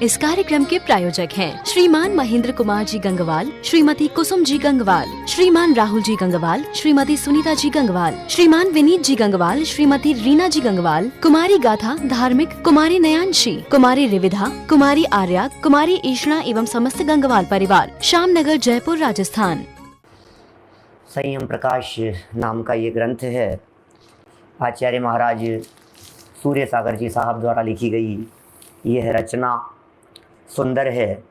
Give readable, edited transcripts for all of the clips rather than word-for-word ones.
इस कार्यक्रम के प्रायोजक हैं श्रीमान महेंद्र कुमार जी गंगवाल, श्रीमती कुसुम जी गंगवाल, श्रीमान राहुल जी गंगवाल, श्रीमती सुनीता जी गंगवाल, श्रीमान विनीत जी गंगवाल, श्रीमती रीना जी गंगवाल, कुमारी गाथा धार्मिक, कुमारी नयांशी, कुमारी रिविधा, कुमारी आर्या, कुमारी ईशना एवं समस्त गंगवाल परिवार, श्यामनगर, जयपुर, राजस्थान। संयम प्रकाश नाम का ये ग्रंथ है। आचार्य महाराज सूर्य सागर जी साहब द्वारा लिखी गई यह रचना सुंदर है,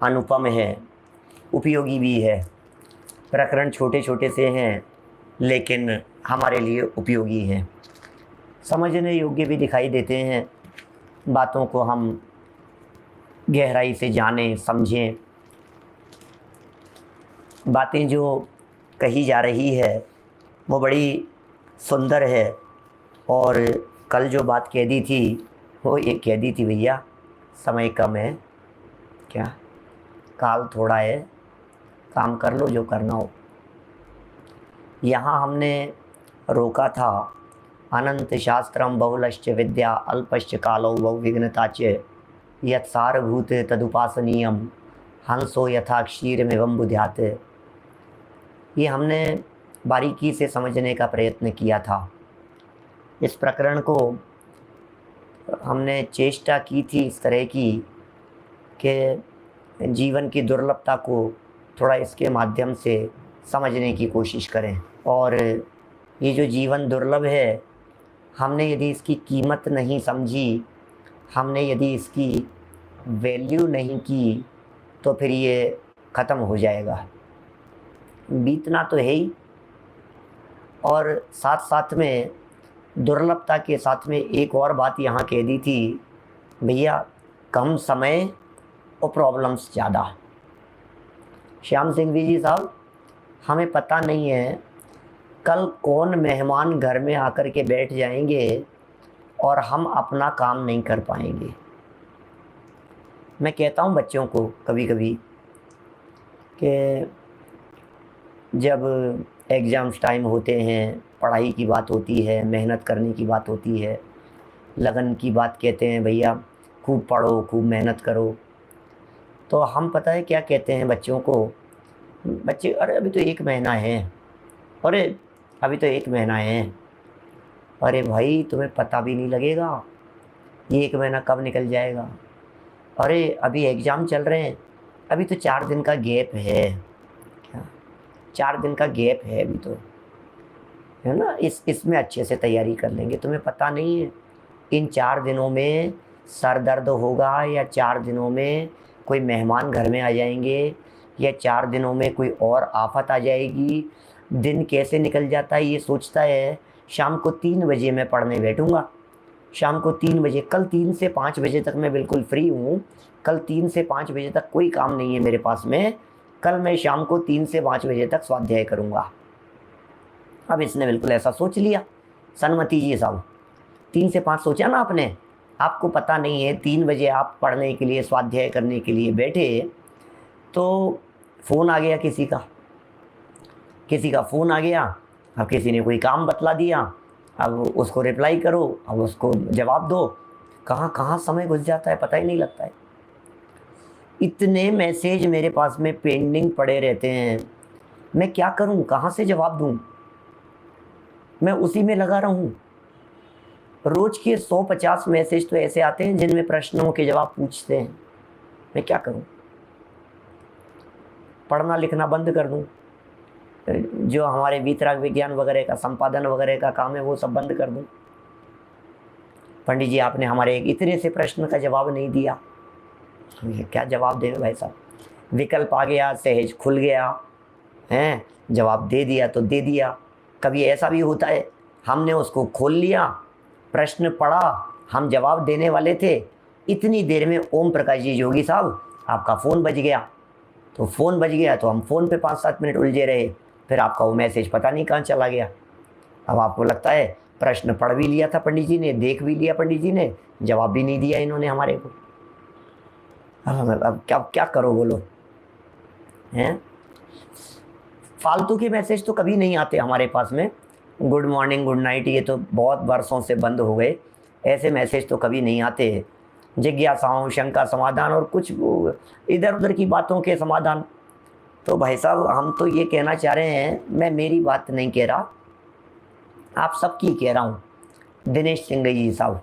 अनुपम है, उपयोगी भी है। प्रकरण छोटे छोटे से हैं लेकिन हमारे लिए उपयोगी हैं, समझने योग्य भी दिखाई देते हैं। बातों को हम गहराई से जानें, समझें। बातें जो कही जा रही है वो बड़ी सुंदर है। और कल जो बात कह दी थी वो ये कह दी थी, भैया समय कम है, क्या काल थोड़ा है, काम कर लो जो करना हो। यहाँ हमने रोका था, अनंत शास्त्रम बहुलश्च विद्या अल्पश्च कालो बहुविघ्नता च यत्सारभूत तदुपासनीयम हंसो यथा क्षीरमिवं बुध्यात्। ये हमने बारीकी से समझने का प्रयत्न किया था। इस प्रकरण को हमने चेष्टा की थी इस तरह की कि जीवन की दुर्लभता को थोड़ा इसके माध्यम से समझने की कोशिश करें। और ये जो जीवन दुर्लभ है, हमने यदि इसकी कीमत नहीं समझी, हमने यदि इसकी वैल्यू नहीं की, तो फिर ये ख़त्म हो जाएगा, बीतना तो है ही। और साथ साथ में दुर्लभता के साथ में एक और बात यहाँ कह दी थी, भैया कम समय और प्रॉब्लम्स ज़्यादा। श्याम सिंह जी साहब, हमें पता नहीं है कल कौन मेहमान घर में आकर के बैठ जाएंगे और हम अपना काम नहीं कर पाएंगे। मैं कहता हूँ बच्चों को कभी कभी कि जब एग्ज़ाम्स टाइम होते हैं, पढ़ाई की बात होती है, मेहनत करने की बात होती है, लगन की बात कहते हैं, भैया खूब पढ़ो, खूब मेहनत करो। तो हम पता है क्या कहते हैं बच्चों को? बच्चे, अरे अभी तो 1 महीना है, अरे अभी तो 1 महीना है। अरे भाई तुम्हें पता भी नहीं लगेगा ये 1 महीना कब निकल जाएगा। अरे अभी एग्ज़ाम चल रहे हैं, अभी तो 4 दिन का गैप है। क्या 4 दिन का गैप है अभी तो, है ना? इसमें अच्छे से तैयारी कर लेंगे। तुम्हें पता नहीं है इन 4 दिनों में सर दर्द होगा, या 4 दिनों में कोई मेहमान घर में आ जाएंगे, या 4 दिनों में कोई और आफत आ जाएगी। दिन कैसे निकल जाता है ये सोचता है, शाम को 3 बजे मैं पढ़ने बैठूँगा, शाम को 3 बजे, कल 3 से 5 बजे तक मैं बिल्कुल फ्री हूँ, कल 3 से 5 बजे तक कोई काम नहीं है मेरे पास में, कल मैं शाम को 3 से 5 बजे तक स्वाध्याय करूँगा। अब इसने बिल्कुल ऐसा सोच लिया, सन्मति जी साहब 3 से 5 सोचा ना आपने। आपको पता नहीं है 3 बजे आप पढ़ने के लिए, स्वाध्याय करने के लिए बैठे तो फ़ोन आ गया किसी का फ़ोन आ गया। अब किसी ने कोई काम बतला दिया, अब उसको रिप्लाई करो, अब उसको जवाब दो। कहाँ समय घुस जाता है पता ही नहीं लगता है। इतने मैसेज मेरे पास में पेंडिंग पड़े रहते हैं, मैं क्या करूं, कहाँ से जवाब दूं? मैं उसी में लगा रहूं। रोज के 150 मैसेज तो ऐसे आते हैं जिनमें प्रश्नों के जवाब पूछते हैं। मैं क्या करूं? पढ़ना लिखना बंद कर दूं? जो हमारे वीतराग विज्ञान वगैरह का संपादन वगैरह का काम है वो सब बंद कर दूं? पंडित जी आपने हमारे एक इतने से प्रश्न का जवाब नहीं दिया, क्या जवाब दें भाई साहब? विकल्प आ गया, सहज खुल गया, हैं जवाब दे दिया तो दे दिया। कभी ऐसा भी होता है हमने उसको खोल लिया, प्रश्न पढ़ा, हम जवाब देने वाले थे, इतनी देर में ओम प्रकाश जी जोगी साहब आपका फ़ोन बज गया। तो फ़ोन बज गया तो हम फ़ोन पे 5-7 मिनट उलझे रहे, फिर आपका वो मैसेज पता नहीं कहाँ चला गया। अब आपको लगता है प्रश्न पढ़ भी लिया था पंडित जी ने, देख भी लिया पंडित जी ने, जवाब भी नहीं दिया इन्होंने हमारे को। अब क्या करो बोलो, हैं? फालतू के मैसेज तो कभी नहीं आते हमारे पास में। गुड मॉर्निंग, गुड नाइट, ये तो बहुत वर्षों से बंद हो गए, ऐसे मैसेज तो कभी नहीं आते। जिज्ञासाओं, शंका समाधान और कुछ वो इधर उधर की बातों के समाधान। तो भाई साहब हम तो ये कहना चाह रहे हैं, मैं मेरी बात नहीं कह रहा, आप सबकी कह रहा हूँ, दिनेश सिंह जी साहब,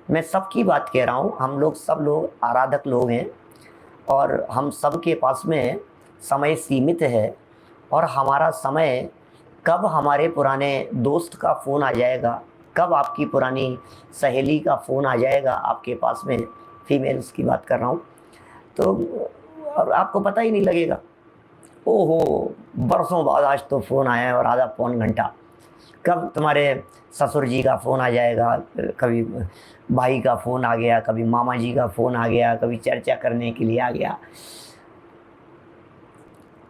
मैं सबकी बात कह रहा हूँ। हम लोग सब लोग आराधक लोग हैं और हम सब के पास में समय सीमित है, और हमारा समय कब हमारे पुराने दोस्त का फ़ोन आ जाएगा, कब आपकी पुरानी सहेली का फ़ोन आ जाएगा आपके पास में, फीमेल्स की बात कर रहा हूँ, तो और आपको पता ही नहीं लगेगा। ओहो, बरसों बाद आज तो फ़ोन आया है और आधा पौन घंटा। कब तुम्हारे ससुर जी का फ़ोन आ जाएगा, कभी भाई का फ़ोन आ गया, कभी मामा जी का फ़ोन आ गया, कभी चर्चा करने के लिए आ गया।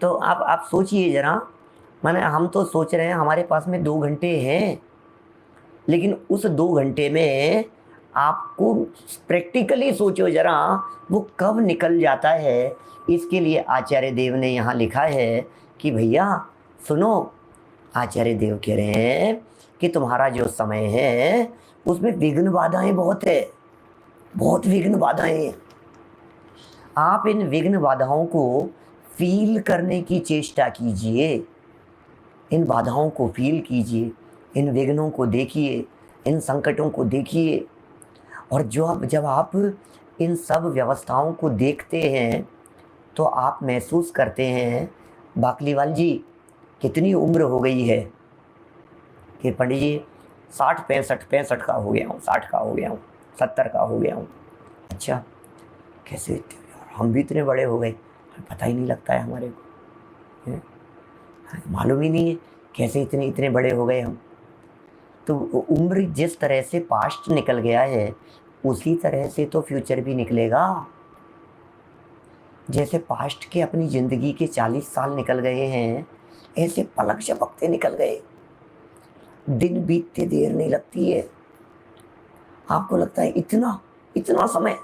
तो आप सोचिए ज़रा, माने हम तो सोच रहे हैं हमारे पास में 2 घंटे हैं, लेकिन उस 2 घंटे में आपको प्रैक्टिकली सोचो ज़रा, वो कब निकल जाता है। इसके लिए आचार्य देव ने यहाँ लिखा है कि भैया सुनो, आचार्य देव कह रहे हैं कि तुम्हारा जो समय है उसमें विघ्न बाधाएं बहुत है, बहुत विघ्न बाधाएं हैं। आप इन विघ्न बाधाओं को फील करने की चेष्टा कीजिए, इन बाधाओं को फील कीजिए, इन विघ्नों को देखिए, इन संकटों को देखिए। और जब आप इन सब व्यवस्थाओं को देखते हैं तो आप महसूस करते हैं, बाकलीवाल जी कितनी उम्र हो गई है कि पंडित जी 60 65 का हो गया हूँ, 60 का हो गया हूँ, 70 का हो गया हूँ। अच्छा, कैसे हम भी इतने बड़े हो गए, पता ही नहीं लगता है हमारे को, मालूम ही नहीं है कैसे इतने बड़े हो गए हम। तो उम्र जिस तरह से पास्ट निकल गया है उसी तरह से तो फ्यूचर भी निकलेगा। जैसे पास्ट के अपनी ज़िंदगी के 40 साल निकल गए हैं, ऐसे पलक झपकते निकल गए, दिन बीतते देर नहीं लगती है। आपको लगता है इतना समय।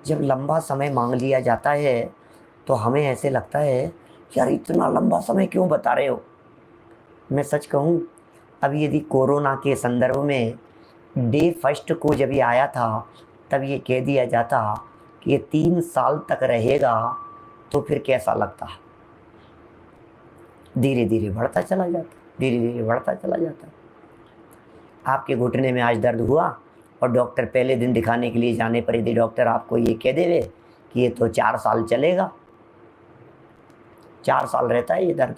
जब लंबा समय मांग लिया जाता है तो हमें ऐसे लगता है यार इतना लंबा समय क्यों बता रहे हो। मैं सच कहूँ, अब यदि कोरोना के संदर्भ में डे फर्स्ट को जब ये आया था तब ये कह दिया जाता कि ये 3 साल तक रहेगा तो फिर कैसा लगता। धीरे धीरे बढ़ता चला जाता, धीरे धीरे बढ़ता चला जाता। आपके घुटने में आज दर्द हुआ और डॉक्टर पहले दिन दिखाने के लिए जाने पर यदि डॉक्टर आपको ये कह देवे कि ये तो 4 साल चलेगा, 4 साल रहता है ये दर्द,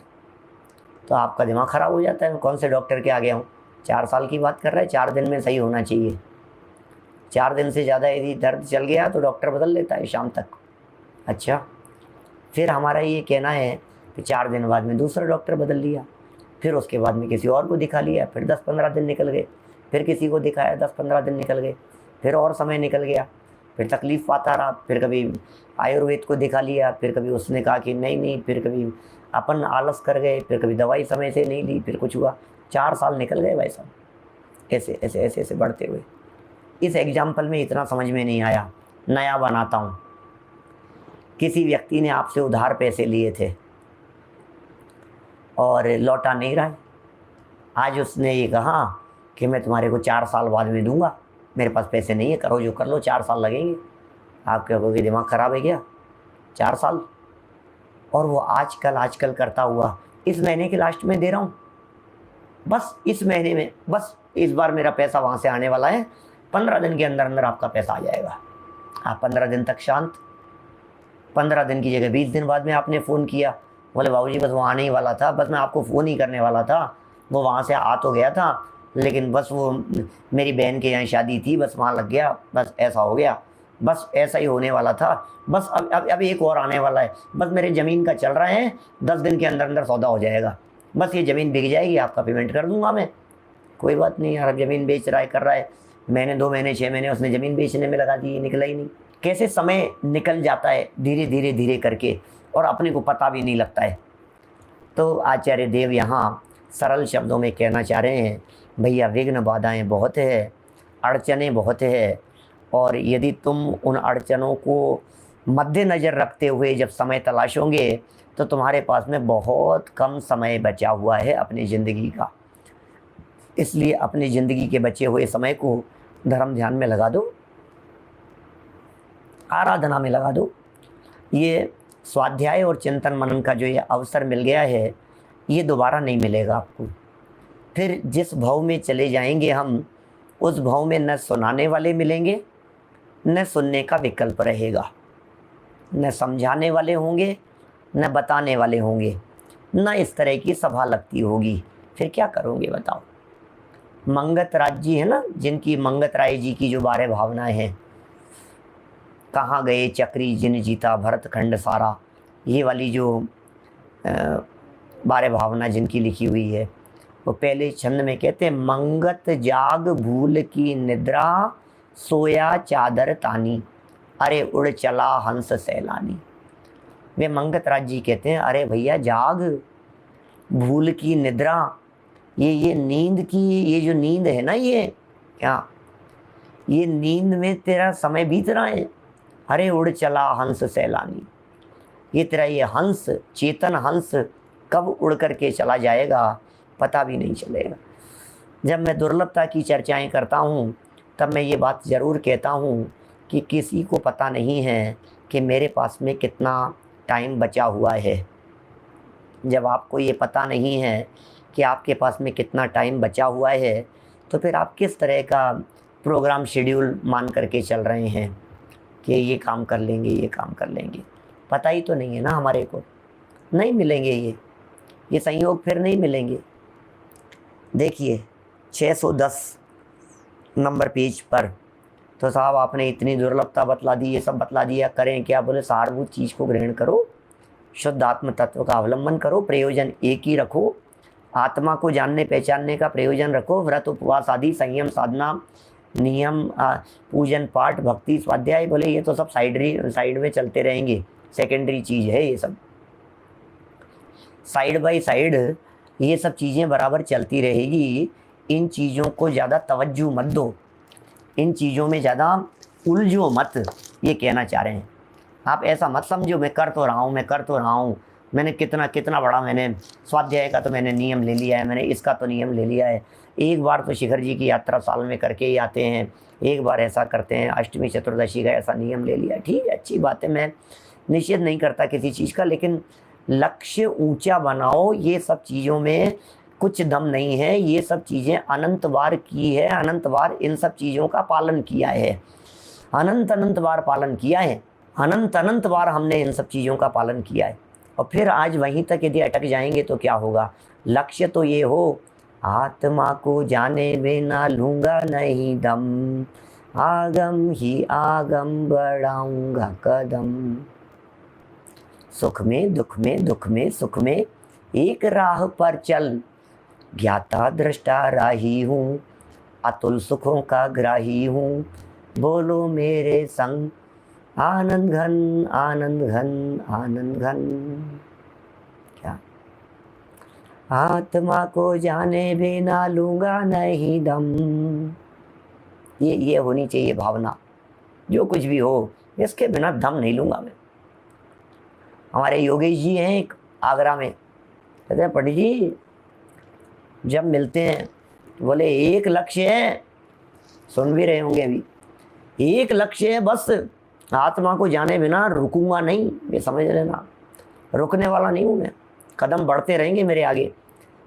तो आपका दिमाग ख़राब हो जाता है। मैं कौन से डॉक्टर के आगे हूँ, 4 साल की बात कर रहा है, 4 दिन में सही होना चाहिए। 4 दिन से ज़्यादा यदि दर्द चल गया तो डॉक्टर बदल लेता है शाम तक। अच्छा, फिर हमारा ये कहना है कि 4 दिन बाद में दूसरा डॉक्टर बदल लिया, फिर उसके बाद में किसी और को दिखा लिया, फिर 10-15 दिन निकल गए, फिर किसी को दिखाया, 10-15 दिन निकल गए, फिर और समय निकल गया, फिर तकलीफ़ पाता रहा, फिर कभी आयुर्वेद को दिखा लिया, फिर कभी उसने कहा कि नहीं, फिर कभी अपन आलस कर गए, फिर कभी दवाई समय से नहीं ली, फिर कुछ हुआ। 4 साल निकल गए भाई साहब, ऐसे बढ़ते हुए। इस एग्जाम्पल में इतना समझ में नहीं आया, नया बनाता हूँ। किसी व्यक्ति ने आपसे उधार पैसे लिए थे और लौटा नहीं रहा है। आज उसने ये कहा कि मैं तुम्हारे को 4 साल बाद में दूंगा, मेरे पास पैसे नहीं है, करो जो कर लो, 4 साल लगेंगे। आप कहोगे दिमाग ख़राब है क्या, 4 साल। और वो आजकल करता हुआ इस महीने के लास्ट में दे रहा हूँ, बस इस महीने में, बस इस बार मेरा पैसा वहाँ से आने वाला है, 15 दिन के अंदर अंदर आपका पैसा आ जाएगा। आप 15 दिन तक शांत। 15 दिन की जगह 20 दिन बाद में आपने फ़ोन किया, बोले बाबूजी बस वो आने ही वाला था, बस मैं आपको फ़ोन ही करने वाला था, वो वहाँ से आ तो गया था लेकिन बस वो मेरी बहन के यहाँ शादी थी, बस वहाँ लग गया, बस ऐसा हो गया, बस ऐसा ही होने वाला था, बस अब एक और आने वाला है, बस मेरे ज़मीन का चल रहा है, 10 दिन के अंदर अंदर सौदा हो जाएगा, बस ये ज़मीन बिक जाएगी, आपका पेमेंट कर दूंगा मैं। कोई बात नहीं यार, अब ज़मीन बेच रहा है, कर रहा है, महीने 2 महीने 6 महीने उसने ज़मीन बेचने में लगा दी, निकला ही नहीं। कैसे समय निकल जाता है धीरे करके और अपने को पता भी नहीं लगता है। तो आचार्य देव यहाँ सरल शब्दों में कहना चाह रहे हैं, भैया विघ्न बाधाएं बहुत है, अड़चनें बहुत है, और यदि तुम उन अड़चनों को मद्देनज़र रखते हुए जब समय तलाशोगे तो तुम्हारे पास में बहुत कम समय बचा हुआ है अपनी ज़िंदगी का। इसलिए अपनी ज़िंदगी के बचे हुए समय को धर्म ध्यान में लगा दो। आराधना में लगा दो। ये स्वाध्याय और चिंतन मनन का जो ये अवसर मिल गया है, ये दोबारा नहीं मिलेगा आपको। फिर जिस भाव में चले जाएंगे हम, उस भाव में न सुनाने वाले मिलेंगे, न सुनने का विकल्प रहेगा, न समझाने वाले होंगे, न बताने वाले होंगे, न इस तरह की सभा लगती होगी। फिर क्या करोगे बताओ। मंगत राज जी है ना, जिनकी मंगत राय जी की जो 12 भावनाएं हैं, कहाँ गए चक्री जिन जीता भरत खंड सारा, ये वाली जो 12 भावना जिनकी लिखी हुई है, वो पहले छंद में कहते हैं, मंगत जाग भूल की निद्रा सोया चादर तानी, अरे उड़ चला हंस सैलानी। वे मंगत राज जी कहते हैं, अरे भैया जाग, भूल की निद्रा, ये नींद की, ये जो नींद है ना, ये क्या, ये नींद में तेरा समय बीत रहा है। अरे उड़ चला हंस सैलानी, ये तेरा ये हंस, चेतन हंस कब उड़ करके चला जाएगा पता भी नहीं चलेगा। जब मैं दुर्लभता की चर्चाएं करता हूँ, तब मैं ये बात ज़रूर कहता हूँ कि किसी को पता नहीं है कि मेरे पास में कितना टाइम बचा हुआ है। जब आपको ये पता नहीं है कि आपके पास में कितना टाइम बचा हुआ है, तो फिर आप किस तरह का प्रोग्राम शेड्यूल मान करके चल रहे हैं कि ये काम कर लेंगे, ये काम कर लेंगे। पता ही तो नहीं है ना हमारे को, नहीं मिलेंगे ये संयोग फिर नहीं मिलेंगे। देखिए 610 नंबर पेज पर, तो साहब आपने इतनी दुर्लभता बतला दी, ये सब बतला दिया, करें क्या? बोले सारभूत चीज़ को ग्रहण करो, शुद्ध आत्म तत्व का अवलंबन करो, प्रयोजन एक ही रखो, आत्मा को जानने पहचानने का प्रयोजन रखो, व्रत उपवास आदि संयम साधना नियम पूजन पाठ भक्ति स्वाध्याय, बोले ये तो सब साइड में चलते रहेंगे, सेकेंडरी चीज़ है ये सब, साइड बाय साइड ये सब चीज़ें बराबर चलती रहेगी। इन चीज़ों को ज़्यादा तवज्जो मत दो, इन चीज़ों में ज़्यादा उलझो मत, ये कहना चाह रहे हैं। आप ऐसा मत समझो मैं कर तो रहा हूँ, मैंने कितना बड़ा मैंने स्वाध्याय का तो मैंने नियम ले लिया है, मैंने इसका तो नियम ले लिया है। एक बार तो शिखर जी की यात्रा साल में करके ही आते हैं, एक बार ऐसा करते हैं, अष्टमी चतुर्दशी का ऐसा नियम ले लिया, ठीक है, अच्छी बात है, मैं निषेध नहीं करता किसी चीज़ का, लेकिन लक्ष्य ऊंचा बनाओ। ये सब चीज़ों में कुछ दम नहीं है, ये सब चीज़ें अनंत बार की है, अनंत बार इन सब चीज़ों का पालन किया है, अनंत बार पालन किया है, अनंत बार हमने इन सब चीज़ों का पालन किया है। और फिर आज वहीं तक यदि अटक जाएंगे तो क्या होगा? लक्ष्य तो ये हो, आत्मा को जाने बिना लूँगा नहीं दम, आगम ही आगम बढ़ाऊँगा कदम, सुख में दुख में दुख में सुख में एक राह पर चल, ज्ञाता दृष्टा राही हूँ, अतुल सुखों का ग्राही हूँ, बोलो मेरे संग आनंद घन आनंद घन आनंद घन। क्या? आत्मा को जाने बिना लूँगा नहीं दम, ये होनी चाहिए भावना। जो कुछ भी हो, इसके बिना दम नहीं लूँगा मैं। हमारे योगेश जी हैं एक आगरा में, कहते हैं पंडित जी जब मिलते हैं बोले एक लक्ष्य है, सुन भी रहे होंगे अभी, एक लक्ष्य है बस, आत्मा को जाने बिना रुकूंगा नहीं, ये समझ लेना, रुकने वाला नहीं हूँ मैं, कदम बढ़ते रहेंगे मेरे आगे,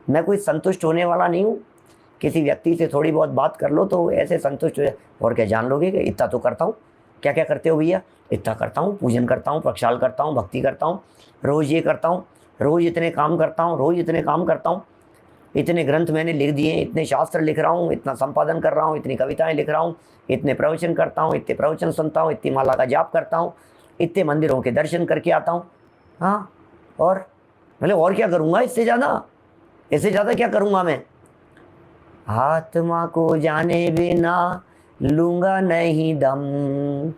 मैं कोई संतुष्ट होने वाला नहीं हूँ। किसी व्यक्ति से थोड़ी बहुत बात कर लो तो ऐसे संतुष्ट हो जाए, और क्या जान लोगे कि इतना तो करता हूँ। क्या क्या करते हो भैया? इतना करता हूँ, पूजन करता हूँ, प्रक्षाल करता हूँ, भक्ति करता हूँ, रोज़ ये करता हूँ, रोज़ इतने काम करता हूँ, रोज़ इतने काम करता हूँ, इतने ग्रंथ मैंने लिख दिए, इतने शास्त्र लिख रहा हूँ, इतना संपादन कर रहा हूँ, इतनी कविताएं लिख रहा हूँ, इतने प्रवचन करता हूँ, इतने प्रवचन सुनता हूँ, इतनी माला का जाप करता हूँ, इतने मंदिरों के दर्शन करके आता हूँ। हाँ, और बोले और क्या करूँगा इससे ज़्यादा? इससे ज़्यादा क्या करूँगा मैं? आत्मा को जाने बिना लूँगा नहीं दम,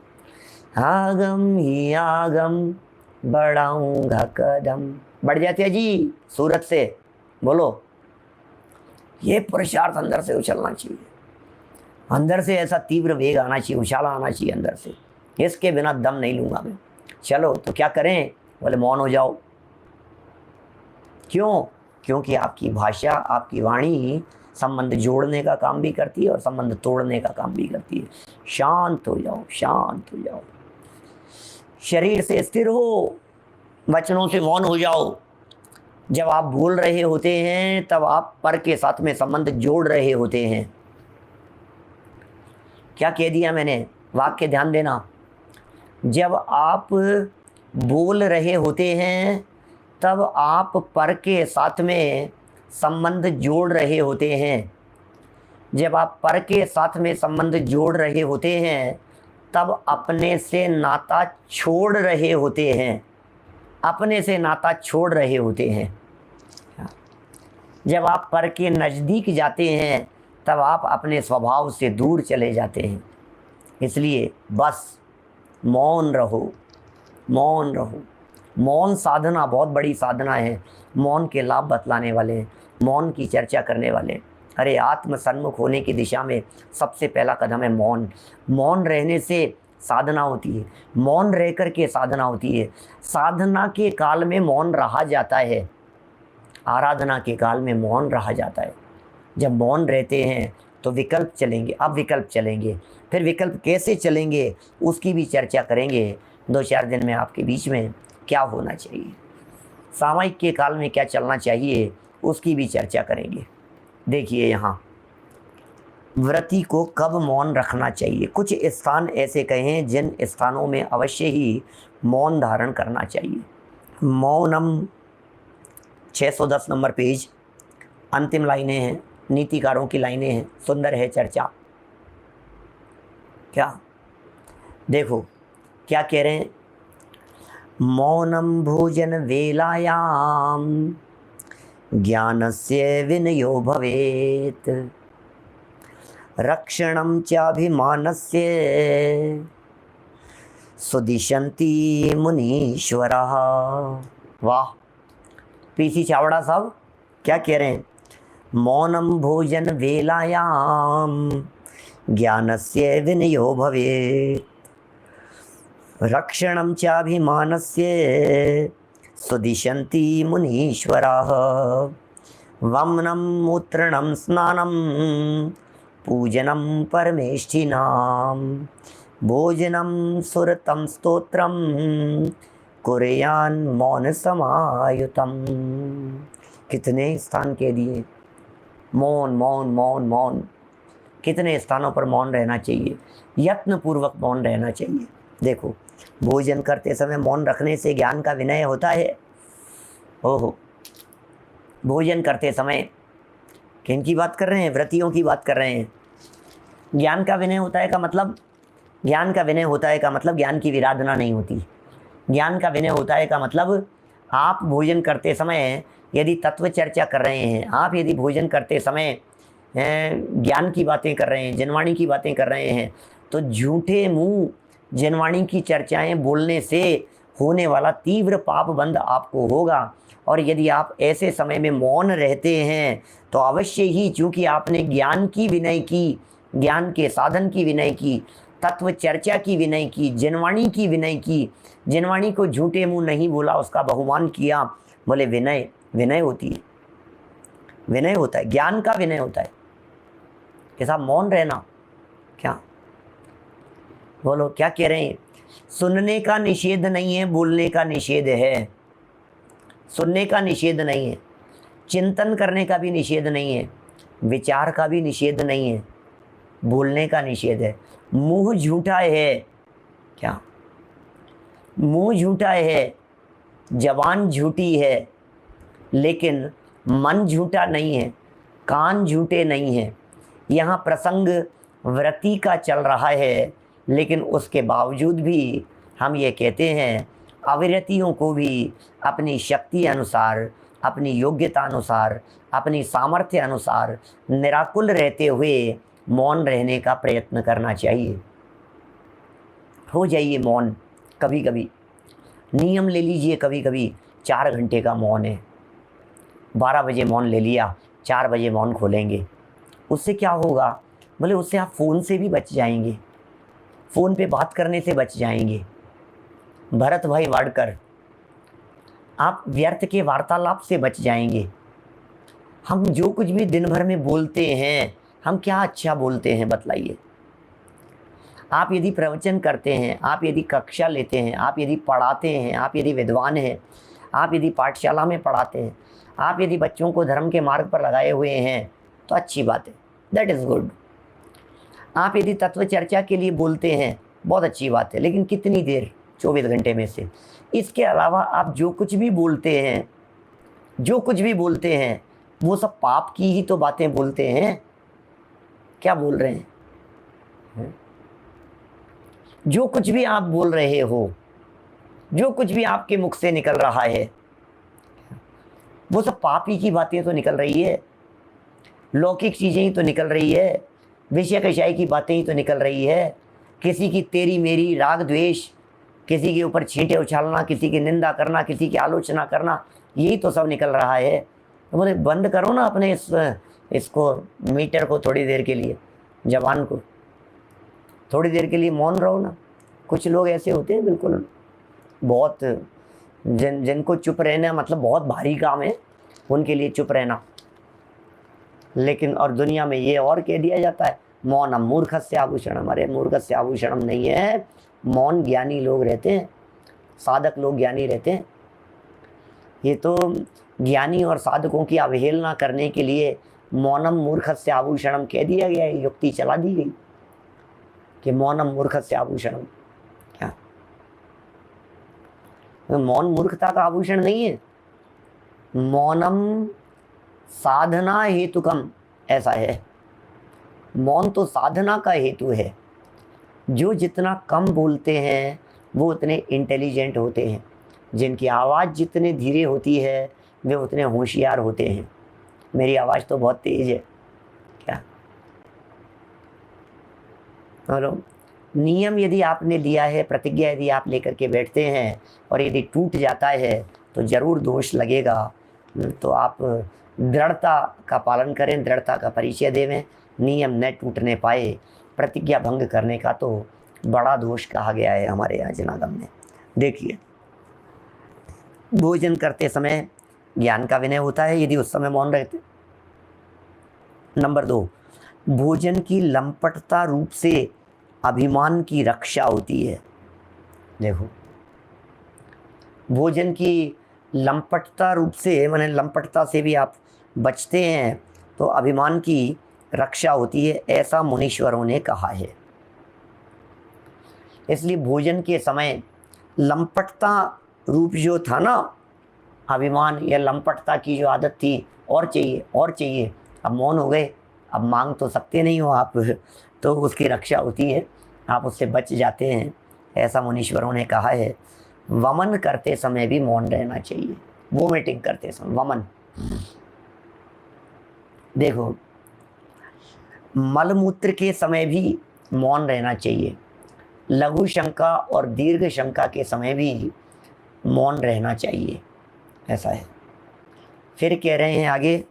आगम ही आगम बढ़ाऊँगा कदम। बढ़ जाती है जी सूरत से, बोलो। ये पुरुषार्थ अंदर से उछलना चाहिए, अंदर से ऐसा तीव्र वेग आना चाहिए, उछाला आना चाहिए अंदर से, इसके बिना दम नहीं लूँगा मैं। चलो तो क्या करें? बोले मौन हो जाओ। क्यों? क्योंकि आपकी भाषा, आपकी वाणी संबंध जोड़ने का काम भी करती है और संबंध तोड़ने का काम भी करती है। शांत हो जाओ, शांत हो जाओ। शरीर से स्थिर हो, वचनों से मौन हो जाओ। जब आप बोल रहे होते हैं तब आप पर के साथ में संबंध जोड़ रहे होते हैं। क्या कह दिया मैंने? वाक्य ध्यान देना। जब आप बोल रहे होते हैं तब आप पर के साथ में संबंध जोड़ रहे होते हैं। जब आप पर के साथ में संबंध जोड़ रहे होते हैं तब अपने से नाता छोड़ रहे होते हैं। अपने से नाता छोड़ रहे होते हैं। जब आप पर के नज़दीक जाते हैं तब आप अपने स्वभाव से दूर चले जाते हैं। इसलिए बस मौन रहो, मौन रहो। मौन साधना बहुत बड़ी साधना है। मौन के लाभ बतलाने वाले हैं, मौन की चर्चा करने वाले हैं। अरे आत्म सन्मुख होने की दिशा में सबसे पहला कदम है मौन। मौन रहने से साधना होती है, मौन रह कर के साधना होती है। साधना के काल में मौन रहा जाता है, आराधना के काल में मौन रहा जाता है। जब मौन रहते हैं तो विकल्प चलेंगे, अब विकल्प चलेंगे। फिर विकल्प कैसे चलेंगे उसकी भी चर्चा करेंगे। 2-4 दिन में आपके बीच में क्या होना चाहिए, सामयिक के काल में क्या चलना चाहिए, उसकी भी चर्चा करेंगे। देखिए यहाँ व्रती को कब मौन रखना चाहिए। कुछ स्थान ऐसे कहें जिन स्थानों में अवश्य ही मौन धारण करना चाहिए। मौनम 610 नंबर पेज, अंतिम लाइनें हैं, नीतिकारों की लाइनें हैं। सुंदर है चर्चा। क्या देखो क्या कह रहे हैं? मौनम भोजन वेलायाम ज्ञानस्य विनयो भवेत् रक्षणं चाभिमानस्य सुदिशन्ति मुनीश्वरः। वाह, पीसी चावड़ा साहब क्या कह रहे हैं? मौनम भोजन वेलायाम ज्ञानस्य विनयो भवेत् रक्षणं चाभिमानस्य सुदिशन्ति मुनीश्वराः। वमनं मूत्रणं स्नानं पूजनं परमेष्ठिनां भोजनं सुरतं स्तोत्रं कुर्यान् मौन समायुतम। कितने स्थान के दिए मौन मौन मौन मौन। कितने स्थानों पर मौन रहना चाहिए, यत्नपूर्वक मौन रहना चाहिए। देखो भोजन करते समय मौन रखने से ज्ञान का विनय होता है। ओहो, भोजन करते समय किन की बात कर रहे हैं? व्रतियों की बात कर रहे हैं। ज्ञान का विनय होता है का मतलब, ज्ञान का विनय होता है का मतलब ज्ञान की विराधना नहीं होती। ज्ञान का विनय होता है का मतलब आप भोजन करते समय यदि तत्व चर्चा कर रहे हैं, आप यदि भोजन करते समय ज्ञान की बातें कर रहे हैं, जनवाणी की बातें कर रहे हैं, तो झूठे मुंह जनवाणी की चर्चाएं बोलने से होने वाला तीव्र पाप बंध आपको होगा। और यदि आप ऐसे समय में मौन रहते हैं तो अवश्य ही, चूँकि आपने ज्ञान की विनय की, ज्ञान के साधन की विनय की, तत्व चर्चा की विनय की, जनवाणी की विनय की, जनवाणी को झूठे मुंह नहीं बोला, उसका बहुमान किया, बोले विनय, विनय होती है, विनय होता है, ज्ञान का विनय होता है। कैसा मौन रहना, क्या बोलो क्या कह रहे हैं? सुनने का निषेध नहीं है, बोलने का निषेध है। सुनने का निषेध नहीं है, चिंतन करने का भी निषेध नहीं है, विचार का भी निषेध नहीं है, बोलने का निषेध है। मुंह झूठा है, क्या मुंह झूठा है, जबान झूठी है, लेकिन मन झूठा नहीं है, कान झूठे नहीं हैं। यहाँ प्रसंग व्रती का चल रहा है, लेकिन उसके बावजूद भी हम ये कहते हैं अविरतियों को भी अपनी शक्ति अनुसार, अपनी योग्यता अनुसार, अपनी सामर्थ्य अनुसार निराकुल रहते हुए मौन रहने का प्रयत्न करना चाहिए। हो जाइए मौन। कभी कभी नियम ले लीजिए, कभी कभी 4 घंटे का मौन है, 12 बजे मौन ले लिया, 4 बजे मौन खोलेंगे। उससे क्या होगा? बोले उससे आप फ़ोन से भी बच जाएंगे, फ़ोन पे बात करने से बच जाएंगे। भरत भाई वाडकर, आप व्यर्थ के वार्तालाप से बच जाएंगे। हम जो कुछ भी दिन भर में बोलते हैं, हम क्या अच्छा बोलते हैं बतलाइए? आप यदि प्रवचन करते हैं, आप यदि कक्षा लेते हैं, आप यदि पढ़ाते हैं, आप यदि विद्वान हैं, आप यदि पाठशाला में पढ़ाते हैं, आप यदि बच्चों को धर्म के मार्ग पर लगाए हुए हैं, तो अच्छी बात है, दैट इज़ गुड। आप यदि तत्व चर्चा के लिए बोलते हैं, बहुत अच्छी बात है, लेकिन कितनी देर, 24 घंटे में से। इसके अलावा आप जो कुछ भी बोलते हैं, जो कुछ भी बोलते हैं, वो सब पाप की ही तो बातें बोलते हैं। क्या बोल रहे हैं? जो कुछ भी आप बोल रहे हो, जो कुछ भी आपके मुख से निकल रहा है, वो सब पाप ही की बातें तो निकल रही है, लौकिक चीज़ें ही तो निकल रही है, विषय कषाय की बातें ही तो निकल रही है। किसी की तेरी मेरी राग द्वेष, किसी के ऊपर छींटे उछालना, किसी की निंदा करना, किसी की आलोचना करना, यही तो सब निकल रहा है। तो बोले बंद करो ना अपने इसको मीटर को थोड़ी देर के लिए, जबान को थोड़ी देर के लिए मौन रहो ना। कुछ लोग ऐसे होते हैं बिल्कुल बहुत, जिनको चुप रहना मतलब बहुत भारी काम है, उनके लिए चुप रहना। लेकिन और दुनिया में ये और कह दिया जाता है, मौनम मूर्खस्य आभूषणम। अरे मूर्खस्य आभूषणम नहीं है, मौन ज्ञानी लोग रहते हैं, साधक लोग ज्ञानी रहते हैं। ये तो ज्ञानी और साधकों की अवहेलना करने के लिए मौनम मूर्खस्य आभूषणम कह दिया गया है, युक्ति चला दी गई कि मौनम मूर्खस्य आभूषणम। क्या मौन मूर्खता का आभूषण नहीं है, मौनम साधना हेतुकम, ऐसा है। मौन तो साधना का हेतु है। जो जितना कम बोलते हैं वो उतने इंटेलिजेंट होते हैं, जिनकी आवाज़ जितने धीरे होती है वे उतने होशियार होते हैं। मेरी आवाज़ तो बहुत तेज़ है क्या? और नियम यदि आपने लिया है, प्रतिज्ञा यदि आप लेकर के बैठते हैं और यदि टूट जाता है तो ज़रूर दोष लगेगा। तो आप दृढ़ता का पालन करें, दृढ़ता का परिचय देवें। नियम न टूटने पाए, प्रतिज्ञा भंग करने का तो बड़ा दोष कहा गया है हमारे यहाँ जनागम में। देखिए, भोजन करते समय ज्ञान का विनय होता है यदि उस समय मौन रहते। नंबर 2, भोजन की लंपटता रूप से अभिमान की रक्षा होती है। देखो, भोजन की लंपटता रूप से, माने लंपटता से भी आप बचते हैं तो अभिमान की रक्षा होती है, ऐसा मुनीश्वरों ने कहा है। इसलिए भोजन के समय लंपटता रूप जो था ना, अभिमान या लंपटता की जो आदत थी, और चाहिए और चाहिए, अब मौन हो गए, अब मांग तो सकते नहीं हो आप, तो उसकी रक्षा होती है, आप उससे बच जाते हैं, ऐसा मुनीश्वरों ने कहा है। वमन करते समय भी मौन रहना चाहिए, वोमिटिंग करते समय वमन। देखो, मलमूत्र के समय भी मौन रहना चाहिए, लघु शंका और दीर्घ शंका के समय भी मौन रहना चाहिए, ऐसा है। फिर कह रहे हैं आगे,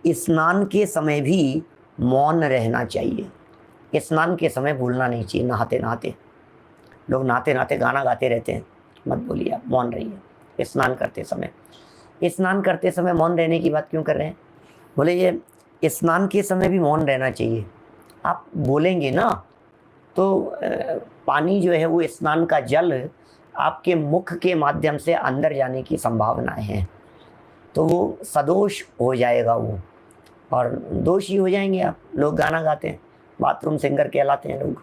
स्नान के समय भी मौन रहना चाहिए। स्नान के समय भूलना नहीं चाहिए। नहाते नहाते लोग नहाते नहाते गाना गाते रहते हैं, मत बोलिए, आप मौन रहिए। स्नान करते समय मौन रहने की बात क्यों कर रहे हैं? बोले ये स्नान के समय भी मौन रहना चाहिए। आप बोलेंगे ना तो पानी जो है वो, स्नान का जल आपके मुख के माध्यम से अंदर जाने की संभावनाएं हैं, तो वो सदोष हो जाएगा वो, और दोषी हो जाएंगे आप। लोग गाना गाते हैं, बाथरूम सिंगर कहलाते हैं लोग।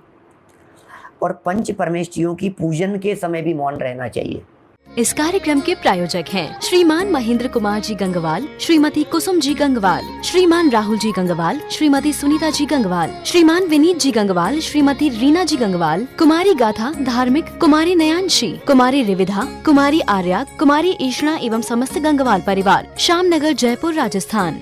और पंच परमेष्ठियों की पूजन के समय भी मौन रहना चाहिए। इस कार्यक्रम के प्रायोजक हैं श्रीमान महेंद्र कुमार जी गंगवाल, श्रीमती कुसुम जी गंगवाल, श्रीमान राहुल जी गंगवाल, श्रीमती सुनीता जी गंगवाल, श्रीमान विनीत जी गंगवाल, श्रीमती रीना जी गंगवाल, कुमारी गाथा धार्मिक, कुमारी नयांशी, कुमारी रिविधा, कुमारी आर्या, कुमारी ईशना एवं समस्त गंगवाल परिवार, श्यामनगर, जयपुर, राजस्थान।